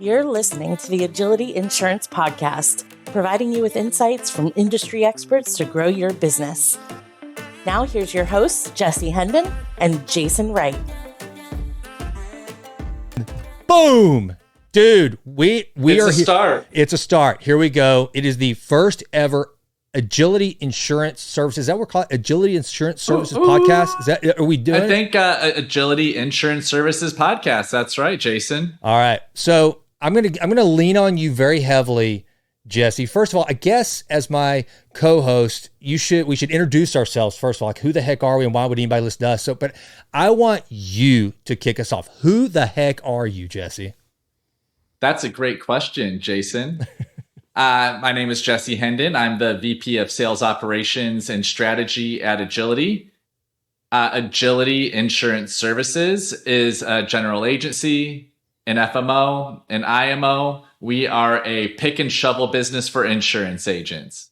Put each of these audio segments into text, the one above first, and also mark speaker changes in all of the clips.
Speaker 1: You're listening to the Agility Insurance Podcast, providing you with insights from industry experts to grow your business. Now here's your hosts, Jesse Hendon and Jason Wright.
Speaker 2: Boom! Dude, we
Speaker 3: it's
Speaker 2: are
Speaker 3: a start.
Speaker 2: It's a start. Here we go. It is the first ever Agility Insurance Services. Is that what we're calling it? Agility Insurance Services Podcast? Is that, are we doing
Speaker 3: I think Agility Insurance Services Podcast. That's right, Jason.
Speaker 2: All right. So I'm gonna lean on you very heavily, Jesse. First of all, I guess as my co-host, we should introduce ourselves first of all. Like, who the heck are we and why would anybody listen to us? So, but I want you to kick us off. Who the heck are you, Jesse?
Speaker 3: That's a great question, Jason. My name is Jesse Hendon. I'm the VP of Sales Operations and Strategy at Agility. Agility Insurance Services is a general agency, an FMO, an IMO. We are a pick and shovel business for insurance agents.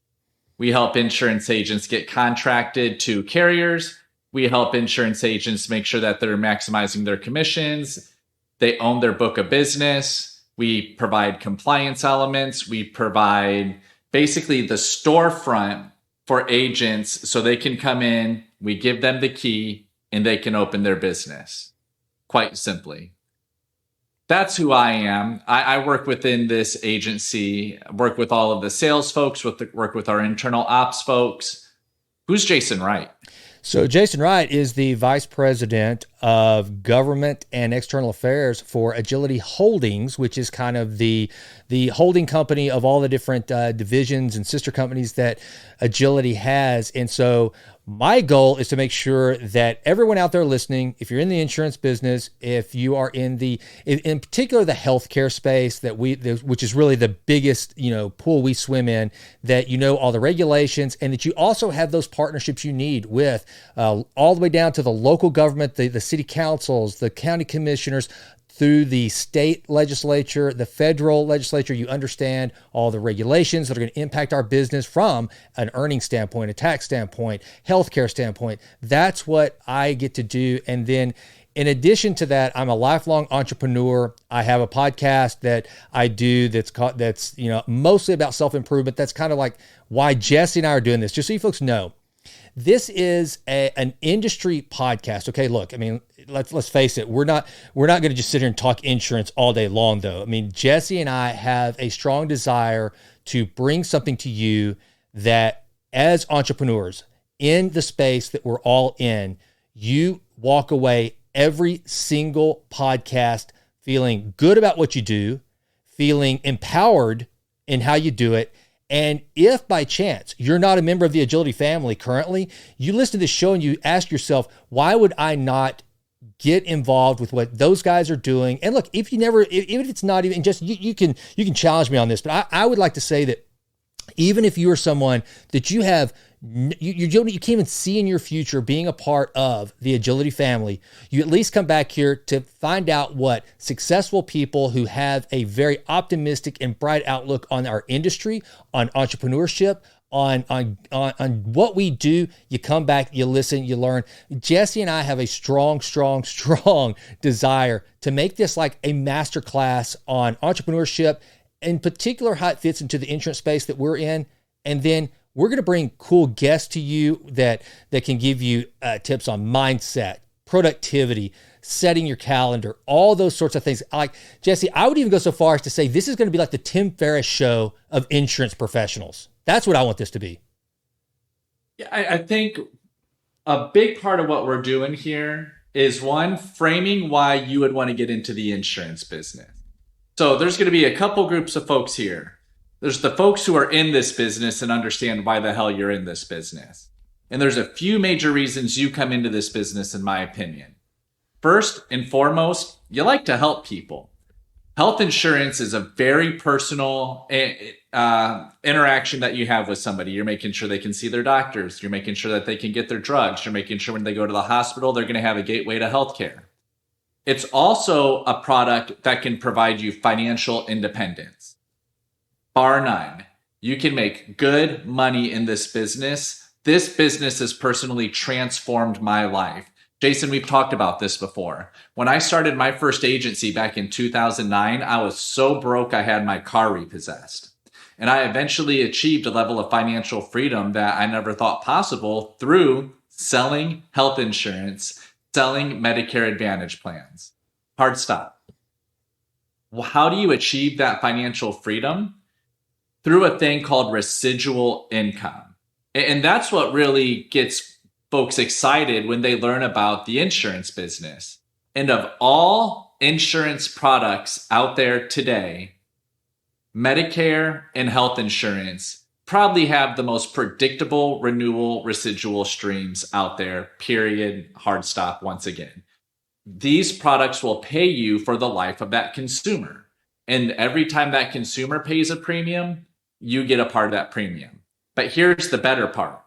Speaker 3: We help insurance agents get contracted to carriers. We help insurance agents make sure that they're maximizing their commissions. They own their book of business. We provide compliance elements. We provide basically the storefront for agents so they can come in, we give them the key, and they can open their business. Quite simply. That's who I am. I work within this agency, work with all of the sales folks, work with our internal ops folks. Who's Jason Wright?
Speaker 2: So Jason Wright is the Vice President of Government and External Affairs for Agility Holdings, which is kind of the holding company of all the different divisions and sister companies that Agility has. And so my goal is to make sure that everyone out there listening, if you're in the insurance business, if you are in particular the healthcare space which is really the biggest, pool we swim in, that you know all the regulations and that you also have those partnerships you need with all the way down to the local government, the city councils, the county commissioners, through the state legislature, the federal legislature. You understand all the regulations that are going to impact our business from an earnings standpoint, a tax standpoint, healthcare standpoint. That's what I get to do. And then in addition to that, I'm a lifelong entrepreneur. I have a podcast that I do that's mostly about self-improvement. That's kind of like why Jesse and I are doing this, just so you folks know. This is an industry podcast. Okay, look, I mean, let's face it. We're not going to just sit here and talk insurance all day long, though. I mean, Jesse and I have a strong desire to bring something to you that, as entrepreneurs in the space that we're all in, you walk away every single podcast feeling good about what you do, feeling empowered in how you do it. And if by chance you're not a member of the Agility family currently, you listen to this show and you ask yourself, why would I not get involved with what those guys are doing? And look, even if it's not even just, you can challenge me on this, but I would like to say that even if you are someone that you can't even see in your future being a part of the Agility family, you at least come back here to find out what successful people who have a very optimistic and bright outlook on our industry, on entrepreneurship, on what we do. You come back, you listen, you learn. Jesse and I have a strong desire to make this like a masterclass on entrepreneurship, in particular how it fits into the insurance space that we're in. And then we're going to bring cool guests to you that can give you tips on mindset, productivity, setting your calendar, all those sorts of things. Like, Jesse, I would even go so far as to say this is going to be like the Tim Ferriss show of insurance professionals. That's what I want this to be.
Speaker 3: Yeah, I think a big part of what we're doing here is, one, framing why you would want to get into the insurance business. So there's going to be a couple groups of folks here. There's the folks who are in this business and understand why the hell you're in this business. And there's a few major reasons you come into this business, in my opinion. First and foremost, you like to help people. Health insurance is a very personal interaction that you have with somebody. You're making sure they can see their doctors. You're making sure that they can get their drugs. You're making sure when they go to the hospital, they're going to have a gateway to healthcare. It's also a product that can provide you financial independence. Bar none. You can make good money in this business. This business has personally transformed my life. Jason, we've talked about this before. When I started my first agency back in 2009, I was so broke I had my car repossessed. And I eventually achieved a level of financial freedom that I never thought possible through selling health insurance, selling Medicare Advantage plans. Hard stop. Well, how do you achieve that financial freedom? Through a thing called residual income. And that's what really gets folks excited when they learn about the insurance business. And of all insurance products out there today, Medicare and health insurance probably have the most predictable renewal residual streams out there, period, hard stop once again. These products will pay you for the life of that consumer. And every time that consumer pays a premium, you get a part of that premium. But here's the better part.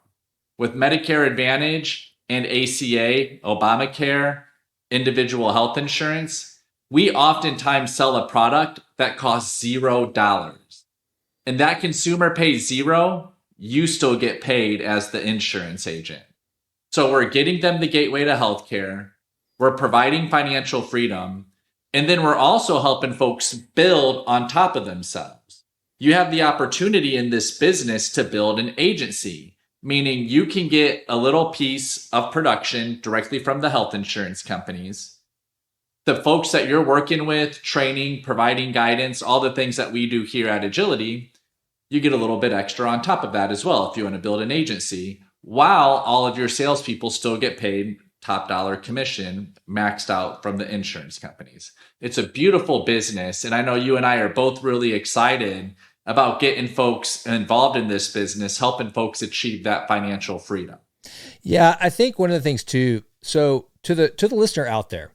Speaker 3: With Medicare Advantage and ACA, Obamacare, individual health insurance, we oftentimes sell a product that costs $0. And that consumer pays $0, you still get paid as the insurance agent. So we're getting them the gateway to healthcare, we're providing financial freedom, and then we're also helping folks build on top of themselves. You have the opportunity in this business to build an agency, meaning you can get a little piece of production directly from the health insurance companies. The folks that you're working with, training, providing guidance, all the things that we do here at Agility, you get a little bit extra on top of that as well if you want to build an agency, while all of your salespeople still get paid top dollar commission maxed out from the insurance companies. It's a beautiful business. And I know you and I are both really excited about getting folks involved in this business, helping folks achieve that financial freedom.
Speaker 2: Yeah, I think one of the things too, so to the listener out there,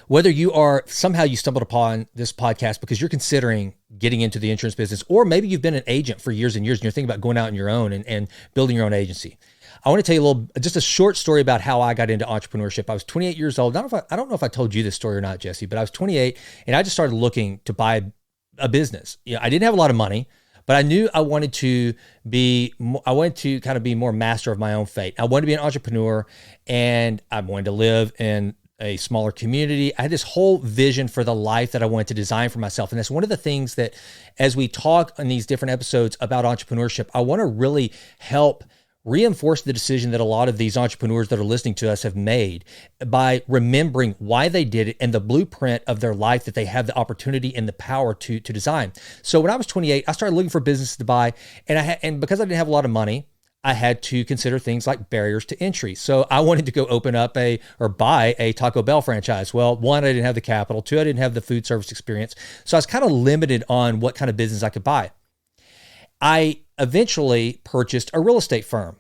Speaker 2: whether you are somehow you stumbled upon this podcast because you're considering getting into the insurance business, or maybe you've been an agent for years and years and you're thinking about going out on your own and building your own agency. I want to tell you just a short story about how I got into entrepreneurship. I was 28 years old. I don't know if I told you this story or not, Jesse, but I was 28 and I just started looking to buy a business. I didn't have a lot of money, but I knew I wanted to kind of be more master of my own fate. I wanted to be an entrepreneur and I wanted to live in a smaller community. I had this whole vision for the life that I wanted to design for myself. And that's one of the things that as we talk on these different episodes about entrepreneurship, I want to really help reinforce the decision that a lot of these entrepreneurs that are listening to us have made by remembering why they did it and the blueprint of their life that they have the opportunity and the power to design. So when I was 28, I started looking for businesses to buy, and because I didn't have a lot of money, I had to consider things like barriers to entry. So I wanted to go buy a Taco Bell franchise. Well, one, I didn't have the capital. Two, I didn't have the food service experience. So I was kind of limited on what kind of business I could buy. I eventually purchased a real estate firm.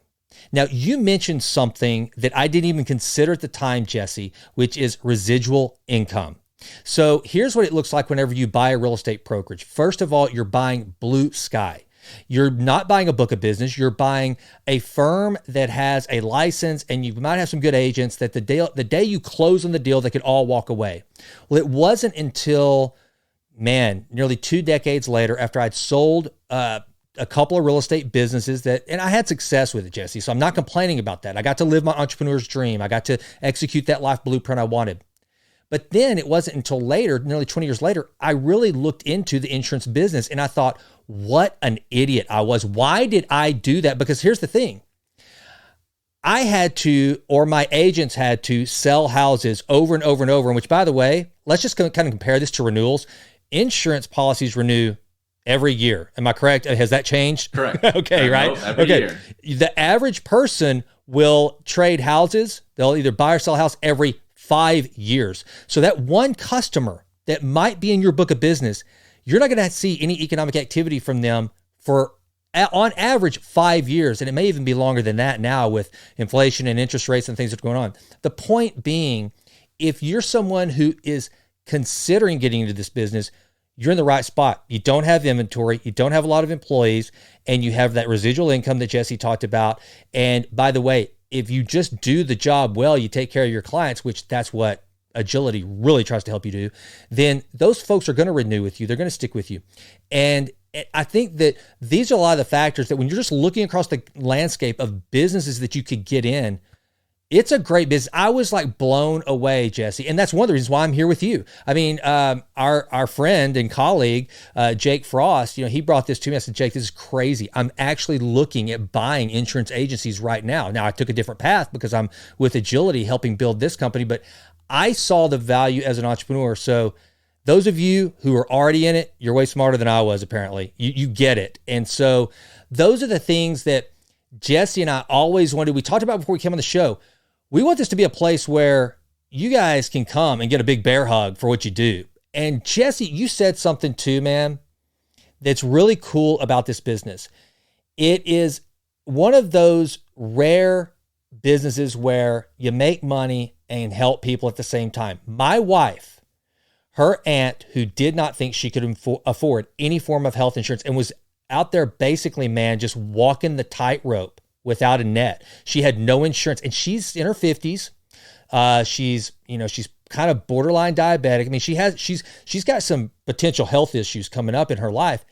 Speaker 2: Now, you mentioned something that I didn't even consider at the time, Jesse, which is residual income. So here's what it looks like whenever you buy a real estate brokerage. First of all, you're buying blue sky. You're not buying a book of business. You're buying a firm that has a license, and you might have some good agents that the day you close on the deal, they could all walk away. Well, it wasn't until, nearly 2 decades later, after I'd sold a couple of real estate businesses and I had success with it, Jesse. So I'm not complaining about that. I got to live my entrepreneur's dream. I got to execute that life blueprint I wanted. But then it wasn't until later, nearly 20 years later, I really looked into the insurance business and I thought, what an idiot I was. Why did I do that? Because here's the thing. I had to, or my agents had to sell houses over and over and over, which, by the way, let's just kind of compare this to renewals. Insurance policies renew every year. Am I correct? Has that changed?
Speaker 3: Correct.
Speaker 2: Okay, right?
Speaker 3: Every year.
Speaker 2: The average person will trade houses. They'll either buy or sell a house every 5 years. So that one customer that might be in your book of business, you're not going to see any economic activity from them for, on average, 5 years. And it may even be longer than that now with inflation and interest rates and things that are going on. The point being, if you're someone who is considering getting into this business, you're in the right spot. You don't have inventory. You don't have a lot of employees, and you have that residual income that Jesse talked about. And by the way, if you just do the job well, you take care of your clients, which that's what Agility really tries to help you do, then those folks are going to renew with you. They're going to stick with you. And I think that these are a lot of the factors that when you're just looking across the landscape of businesses that you could get in, It's a great business. I was like blown away, Jesse. And that's one of the reasons why I'm here with you. I mean, our friend and colleague, Jake Frost, he brought this to me. I said, Jake, this is crazy. I'm actually looking at buying insurance agencies right now. Now I took a different path because I'm with Agility helping build this company, but I saw the value as an entrepreneur. So those of you who are already in it, you're way smarter than I was, apparently. You get it. And so those are the things that Jesse and I always wanted. We talked about before we came on the show. We want this to be a place where you guys can come and get a big bear hug for what you do. And Jesse, you said something too, man, that's really cool about this business. It is one of those rare businesses where you make money and help people at the same time. My wife, her aunt, who did not think she could afford any form of health insurance and was out there basically, man, just walking the tightrope without a net. She had no insurance, and she's in her 50s. She's kind of borderline diabetic. I mean, she's got some potential health issues coming up in her life.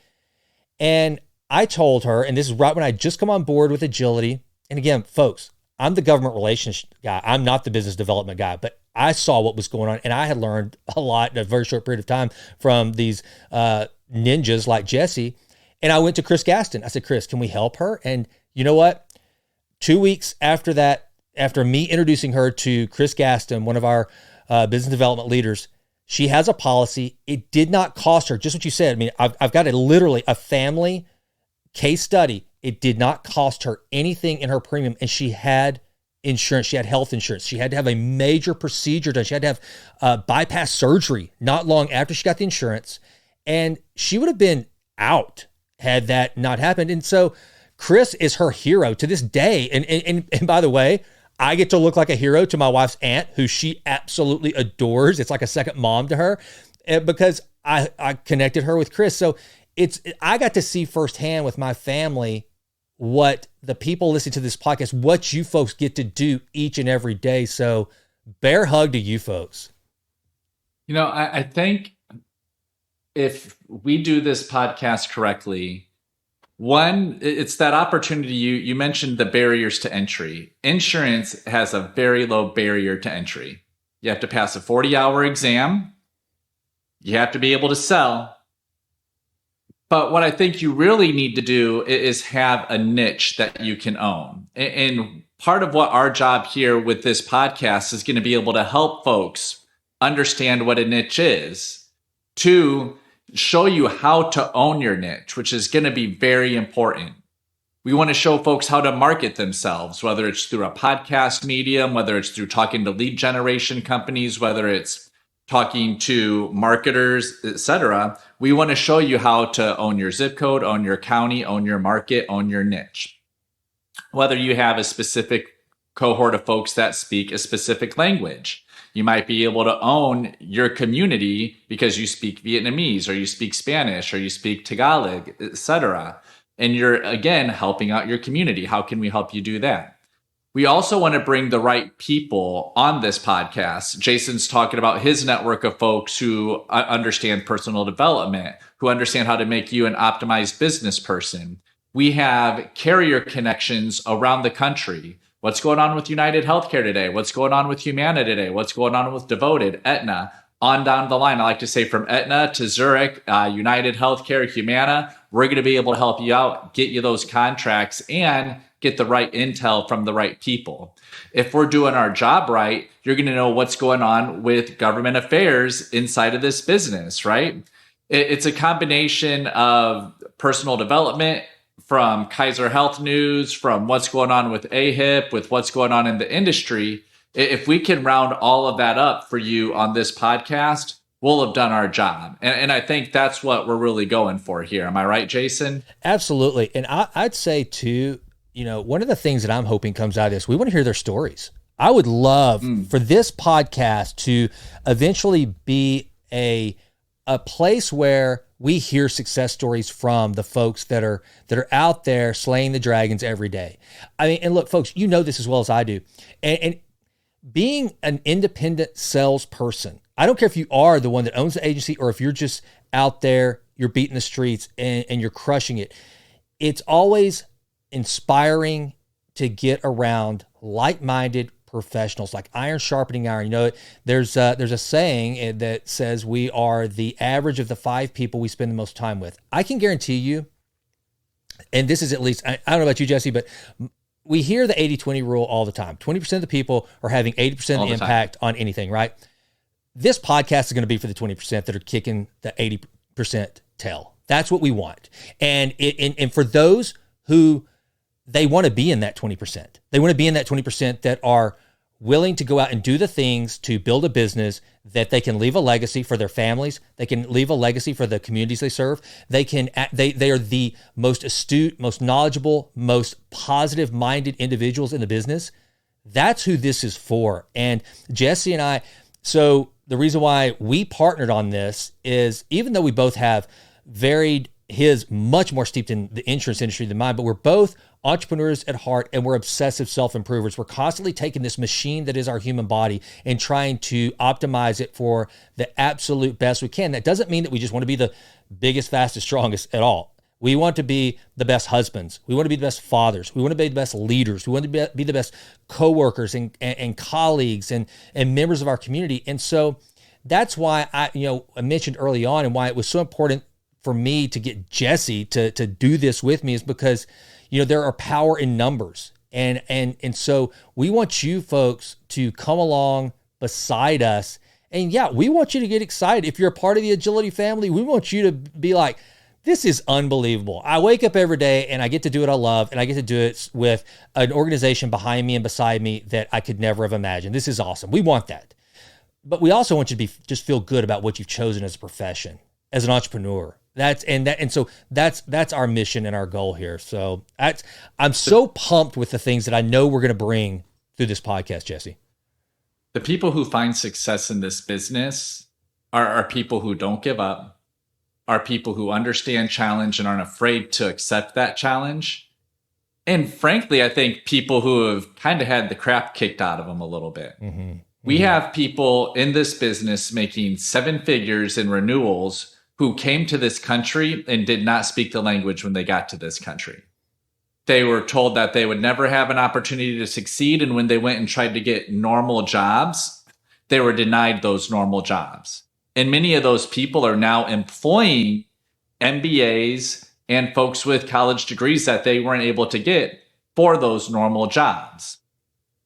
Speaker 2: And I told her, and this is right when I just come on board with Agility. And again, folks, I'm the government relations guy. I'm not the business development guy, but I saw what was going on, and I had learned a lot in a very short period of time from these ninjas like Jesse. And I went to Chris Gaston. I said, Chris, can we help her? And you know what? 2 weeks after that, after me introducing her to Chris Gaston, one of our business development leaders, she has a policy. It did not cost her, just what you said. I mean, I've got literally a family case study. It did not cost her anything in her premium. And she had insurance. She had health insurance. She had to have a major procedure done. She had to have bypass surgery not long after she got the insurance. And she would have been out had that not happened. And so Chris is her hero to this day. And by the way, I get to look like a hero to my wife's aunt, who she absolutely adores. It's like a second mom to her because I connected her with Chris. So I got to see firsthand with my family what the people listening to this podcast, what you folks get to do each and every day. So bear hug to you folks.
Speaker 3: I think if we do this podcast correctly, one, it's that opportunity. You mentioned the barriers to entry. Insurance has a very low barrier to entry. You have to pass a 40-hour exam. You have to be able to sell. But what I think you really need to do is have a niche that you can own. And part of what our job here with this podcast is going to be able to help folks understand what a niche is. Two, show you how to own your niche, which is going to be very important. We want to show folks how to market themselves, whether it's through a podcast medium, whether it's through talking to lead generation companies, whether it's talking to marketers, etc. We want to show you how to own your zip code, own your county, own your market, own your niche. Whether you have a specific cohort of folks that speak a specific language. You might be able to own your community because you speak Vietnamese or you speak Spanish or you speak Tagalog, etc. And you're, again, helping out your community. How can we help you do that? We also want to bring the right people on this podcast. Jason's talking about his network of folks who understand personal development, who understand how to make you an optimized business person. We have carrier connections around the country. What's going on with United Healthcare today? What's going on with Humana today? What's going on with Devoted, Aetna, on down the line? I like to say from Aetna to Zurich, United Healthcare, Humana, we're going to be able to help you out, get you those contracts, and get the right intel from the right people. If we're doing our job right, you're going to know what's going on with government affairs inside of this business, right? It's a combination of personal development, from Kaiser Health News, from what's going on with AHIP, with what's going on in the industry. If we can round all of that up for you on this podcast, we'll have done our job. And I think that's what we're really going for here. Am I right, Jason?
Speaker 2: Absolutely. And I'd say too, one of the things that I'm hoping comes out of this, we want to hear their stories. I would love for this podcast to eventually be a place where we hear success stories from the folks that are out there slaying the dragons every day. I mean, and look, folks, you know this as well as I do. And being an independent salesperson, I don't care if you are the one that owns the agency or if you're just out there, you're beating the streets and you're crushing it. It's always inspiring to get around like-minded, professionals, like iron sharpening iron. You know, there's a saying that says we are the average of the 5 people we spend the most time with. I can guarantee you, and this is at least, I don't know about you, Jesse, but we hear the 80-20 rule all the time. 20% of the people are having 80% of the impact on anything, right? This podcast is going to be for the 20% that are kicking the 80% tail. That's what we want. And for those who they want to be in that 20%, they want to be in that 20% that are willing to go out and do the things to build a business that they can leave a legacy for their families. They can leave a legacy for the communities they serve. They are the most astute, most knowledgeable, most positive minded individuals in the business. That's who this is for. And Jesse and I, so the reason why we partnered on this is, even though we both have his much more steeped in the insurance industry than mine, but we're both entrepreneurs at heart, and we're obsessive self-improvers. We're constantly taking this machine that is our human body and trying to optimize it for the absolute best we can. That doesn't mean that we just want to be the biggest, fastest, strongest at all. We want to be the best husbands. We want to be the best fathers. We want to be the best leaders. We want to be the best coworkers and colleagues and members of our community. And so that's why I mentioned early on, and why it was so important for me to get Jesse to do this with me, is because there are power in numbers. And so we want you folks to come along beside us. And yeah, we want you to get excited. If you're a part of the Agility family, we want you to be like, this is unbelievable. I wake up every day and I get to do what I love, and I get to do it with an organization behind me and beside me that I could never have imagined. This is awesome. We want that. But we also want you to just feel good about what you've chosen as a profession, as an entrepreneur. That's our mission and our goal here. So I'm so pumped with the things that I know we're going to bring through this podcast, Jesse.
Speaker 3: The people who find success in this business are people who don't give up, are people who understand challenge and aren't afraid to accept that challenge. And frankly, I think people who have kind of had the crap kicked out of them a little bit. Mm-hmm. We have people in this business making 7 figures in renewals who came to this country and did not speak the language when they got to this country. They were told that they would never have an opportunity to succeed. And when they went and tried to get normal jobs, they were denied those normal jobs. And many of those people are now employing MBAs and folks with college degrees that they weren't able to get for those normal jobs.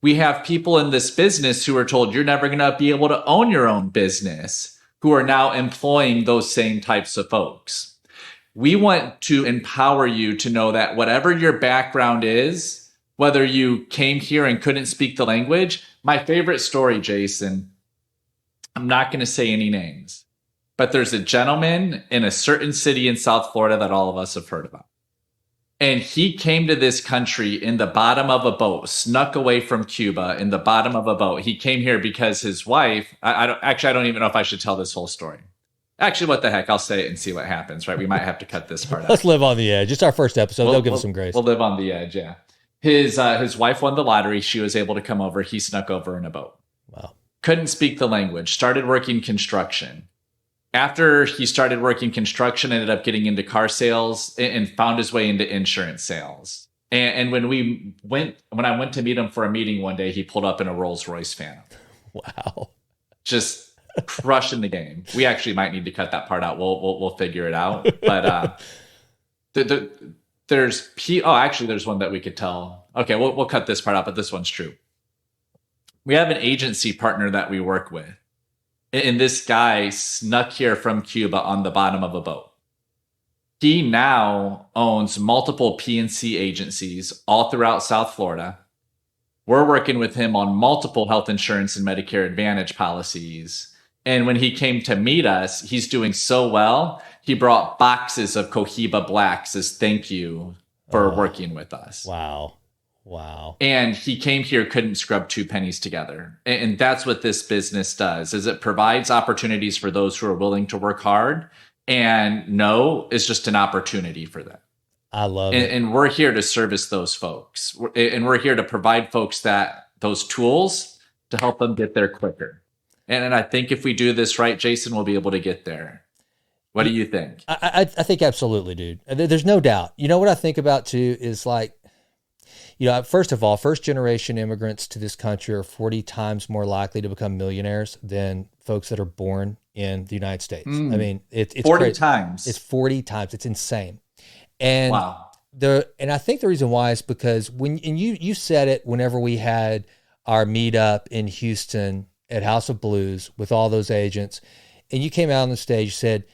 Speaker 3: We have people in this business who are told you're never going to be able to own your own business, who are now employing those same types of folks. We want to empower you to know that whatever your background is, whether you came here and couldn't speak the language, my favorite story, Jason, I'm not going to say any names, but there's a gentleman in a certain city in South Florida that all of us have heard about. And he came to this country in the bottom of a boat, snuck away from Cuba in the bottom of a boat. He came here because his wife, I don't even know if I should tell this whole story. Actually, what the heck? I'll say it and see what happens, right? We might have to cut this part out.
Speaker 2: Let's live on the edge. It's our first episode. They'll give us some grace.
Speaker 3: We'll live on the edge, yeah. His wife won the lottery. She was able to come over. He snuck over in a boat.
Speaker 2: Wow.
Speaker 3: Couldn't speak the language. Started working construction. After he started working construction, ended up getting into car sales and found his way into insurance sales. And when I went to meet him for a meeting one day, he pulled up in a Rolls-Royce Phantom.
Speaker 2: Wow.
Speaker 3: Just crushing the game. We actually might need to cut that part out. We'll figure it out. But there's one that we could tell. Okay, we'll cut this part out, but this one's true. We have an agency partner that we work with. And this guy snuck here from Cuba on the bottom of a boat. He now owns multiple P&C agencies all throughout South Florida. We're working with him on multiple health insurance and Medicare Advantage policies. And when he came to meet us, he's doing so well, he brought boxes of Cohiba Blacks as thank you for working with us.
Speaker 2: Wow.
Speaker 3: And he came here, couldn't scrub 2 pennies together. And that's what this business does, is it provides opportunities for those who are willing to work hard. And no is just an opportunity for them.
Speaker 2: I love it.
Speaker 3: And we're here to service those folks. And we're here to provide folks those tools to help them get there quicker. And I think if we do this right, Jason, we'll be able to get there. What do you think?
Speaker 2: I think absolutely, dude. There's no doubt. You know what I think about too is like, First of all, first generation immigrants to this country are 40 times more likely to become millionaires than folks that are born in the United States. I mean, it's
Speaker 3: 40
Speaker 2: crazy.
Speaker 3: times.
Speaker 2: It's 40 times. It's insane. And
Speaker 3: wow.
Speaker 2: And I think the reason why is because you said it whenever we had our meetup in Houston at House of Blues with all those agents, and you came out on the stage, said,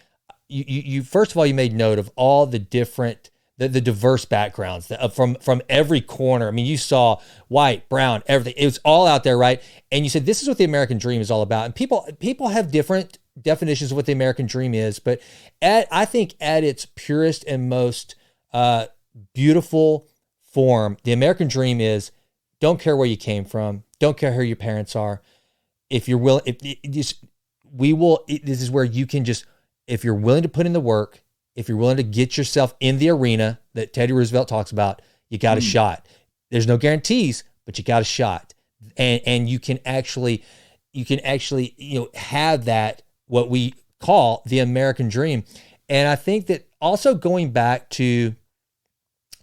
Speaker 2: you first of all, you made note of all the different, the diverse backgrounds from every corner. I mean, you saw white, brown, everything. It was all out there, right? And you said, this is what the American dream is all about. And people have different definitions of what the American dream is, but I think at its purest and most beautiful form, the American dream is, don't care where you came from, don't care who your parents are. If you're willing, this is where you can just, if you're willing to put in the work, if you're willing to get yourself in the arena that Teddy Roosevelt talks about, you got a shot. There's no guarantees, but you got a shot. And you can actually, have that, what we call the American dream. And I think that also going back to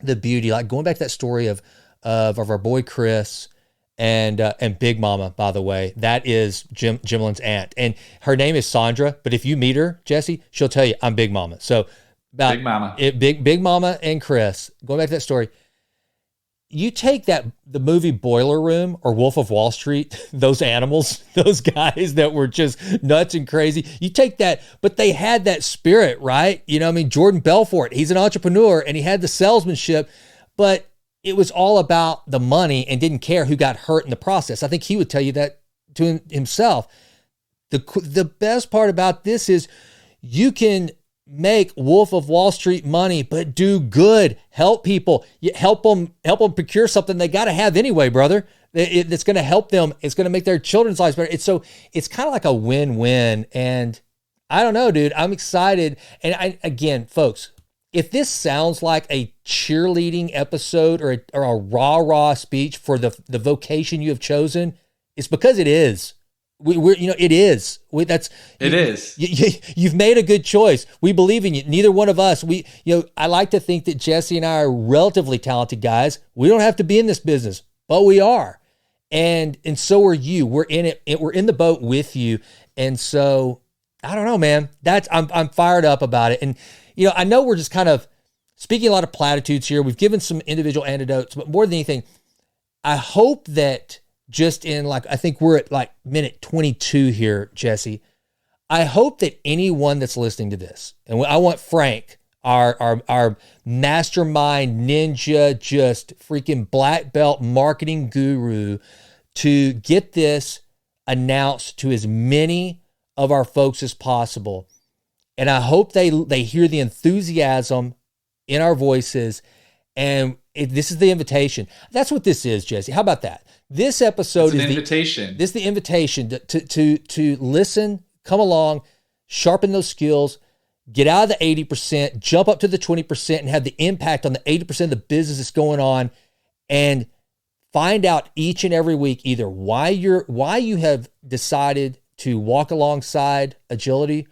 Speaker 2: the beauty, like going back to that story of our boy Chris and Big Mama, by the way, that is Jimlin's aunt, and her name is Sandra. But if you meet her, Jesse, she'll tell you I'm Big Mama. So about
Speaker 3: Big Mama,
Speaker 2: Big Mama and Chris. Going back to that story, you take the movie Boiler Room or Wolf of Wall Street, those animals, those guys that were just nuts and crazy. You take that, but they had that spirit, right? Jordan Belfort, he's an entrepreneur and he had the salesmanship, but it was all about the money and didn't care who got hurt in the process. I think he would tell you that to himself. The best part about this is you can make Wolf of Wall Street money, but do good, help people, help them procure something they got to have anyway, brother. It's going to help them. It's going to make their children's lives better. It's kind of like a win-win. And I don't know, dude, I'm excited. And again, folks, if this sounds like a cheerleading episode or a rah-rah speech for the vocation you have chosen, it's because it is. It is. It is. You've made a good choice. We believe in you. Neither one of us. I like to think that Jesse and I are relatively talented guys. We don't have to be in this business, but we are, and so are you. We're in it. We're in the boat with you, and so I don't know, man. I'm fired up about it, and I know we're just kind of speaking a lot of platitudes here. We've given some individual anecdotes, but more than anything, I hope that just in I think we're at minute 22 here, Jesse. I hope that anyone that's listening to this, and I want Frank, our mastermind ninja, just freaking black belt marketing guru, to get this announced to as many of our folks as possible. And I hope they hear the enthusiasm in our voices. And this is the invitation. That's what this is, Jesse. How about that? This episode is the invitation. This is the invitation to listen, come along, sharpen those skills, get out of the 80%, jump up to the 20%, and have the impact on the 80% of the business that's going on, and find out each and every week either why you have decided to walk alongside Agility,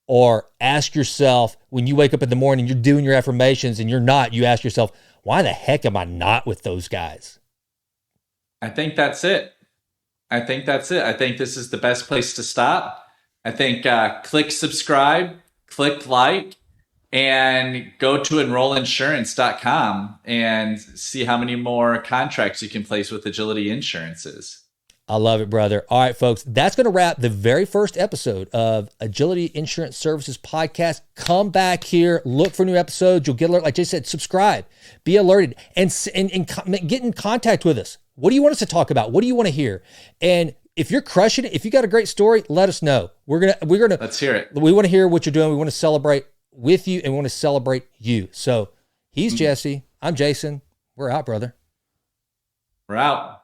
Speaker 2: or ask yourself when you wake up in the morning, you're doing your affirmations and you're not, you ask yourself, why the heck am I not with those guys?
Speaker 3: I think that's it. I think this is the best place to stop. I think click subscribe, click like, and go to enrollinsurance.com and see how many more contracts you can place with Agility Insurances.
Speaker 2: I love it, brother. All right, folks, that's going to wrap the very first episode of Agility Insurance Services Podcast. Come back here, look for new episodes. You'll get alert. Like Jay said, subscribe, be alerted, and get in contact with us. What do you want us to talk about? What do you want to hear? And if you're crushing it, if you got a great story, let us know. We're gonna
Speaker 3: let's hear it.
Speaker 2: We want to hear what you're doing. We want to celebrate with you, and we want to celebrate you. So he's Jesse. I'm Jason. We're out, brother.
Speaker 3: We're out.